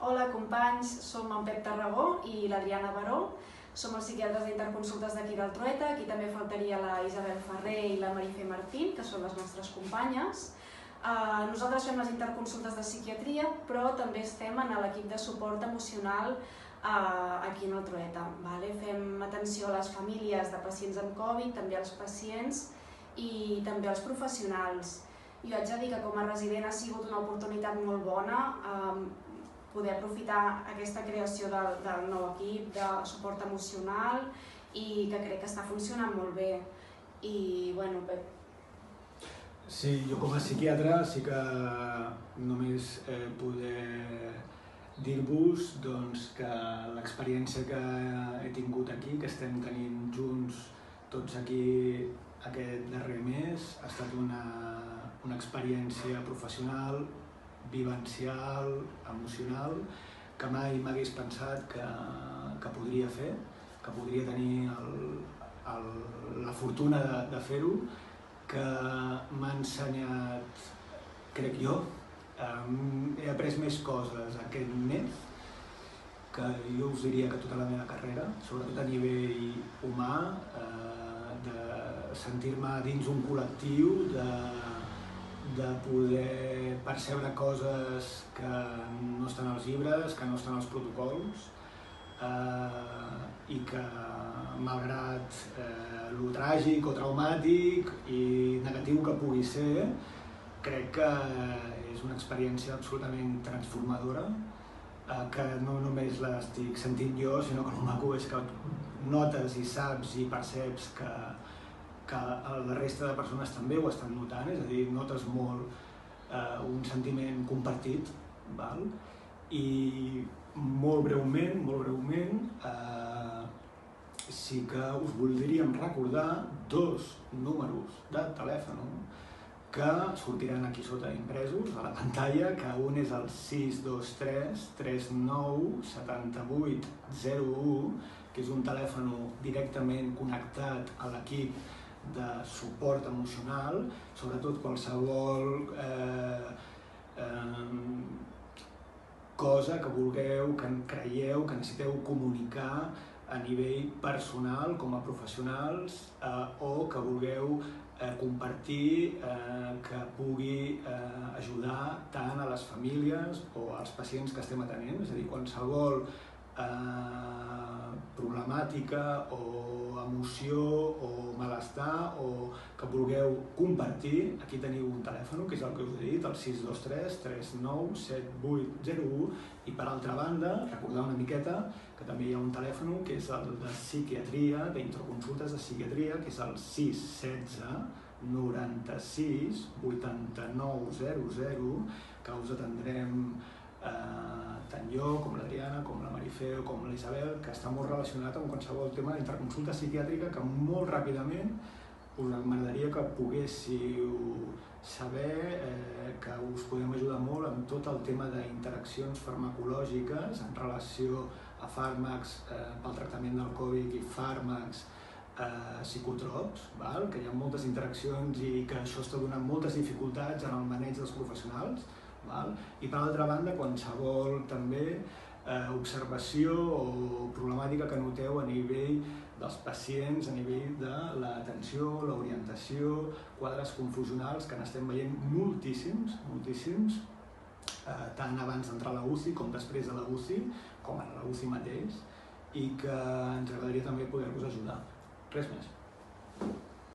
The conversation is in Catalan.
Hola companys, som en Pep Tarragó i l'Adriana Baró. Som els psiquiatres d'interconsultes d'aquí del Trueta. Aquí també faltaria la Isabel Ferrer i la Marifé Martín, que són les nostres companyes. Nosaltres fem les interconsultes de psiquiatria, però també estem en l'equip de suport emocional aquí en el Trueta. Fem atenció a les famílies de pacients amb Covid, també als pacients i també als professionals. Jo haig de dir que com a resident ha sigut una oportunitat molt bona poder aprofitar aquesta creació del nou equip de suport emocional i que crec que està funcionant molt bé. I, bueno, Pep. Sí, jo com a psiquiatre sí que només poder dir-vos que l'experiència que he tingut aquí, que estem tenint junts tots aquí aquest darrer mes, ha estat una experiència professional, vivencial, emocional, que mai m'hagués pensat que podria fer, que podria tenir la fortuna de fer-ho, que m'ha ensenyat, crec jo, he après més coses aquest mes que jo us diria que tota la meva carrera, sobretot a nivell humà, de sentir-me dins un col·lectiu, de poder percebre coses que no estan als llibres, que no estan als protocols, i que, malgrat lo tràgic o traumàtic i negatiu que pugui ser, crec que és una experiència absolutament transformadora, que no només l'estic sentint jo, sinó que el maco és que notes i saps i perceps que la resta de persones també ho estan notant, és a dir, notes molt un sentiment compartit, i molt breument, sí que us voldríem recordar dos números de telèfon que sortiran aquí sota impresos a la pantalla, que un és el 623 39 78 01, que és un telèfon directament connectat a l'equip de suport emocional, sobretot qualsevol cosa que vulgueu, que creieu, que necessiteu comunicar a nivell personal com a professionals, o que vulgueu compartir, que pugui ajudar tant a les famílies o als pacients que estem atenent, és a dir, qualsevol problemàtica o emoció o malestar o que vulgueu compartir, aquí teniu un telèfon, que és el que us he dit, el 623 39 7801, i per altra banda, recordar una miqueta que també hi ha un telèfon que és el de psiquiatria, d'interconsultes de psiquiatria, que és el 616 96 89 00, que us atendrem tant jo, com l'Adriana, com la Marifé o com la Isabel, que està molt relacionat amb qualsevol tema d'interconsulta psiquiàtrica, que molt ràpidament us m'agradaria que poguéssiu saber que us podem ajudar molt amb tot el tema d'interaccions farmacològiques en relació a fàrmacs pel tractament del Covid i fàrmacs psicotrops, que hi ha moltes interaccions i que això està donant moltes dificultats en el maneig dels professionals, i per altra banda qualsevol també observació o problemàtica que noteu a nivell dels pacients, a nivell de l'atenció, l'orientació, quadres confusionals, que n'estem veient moltíssims, tant abans d'entrar a la UCI com després de la UCI, com a la UCI mateix, i que ens agradaria també poder-vos ajudar. Res més.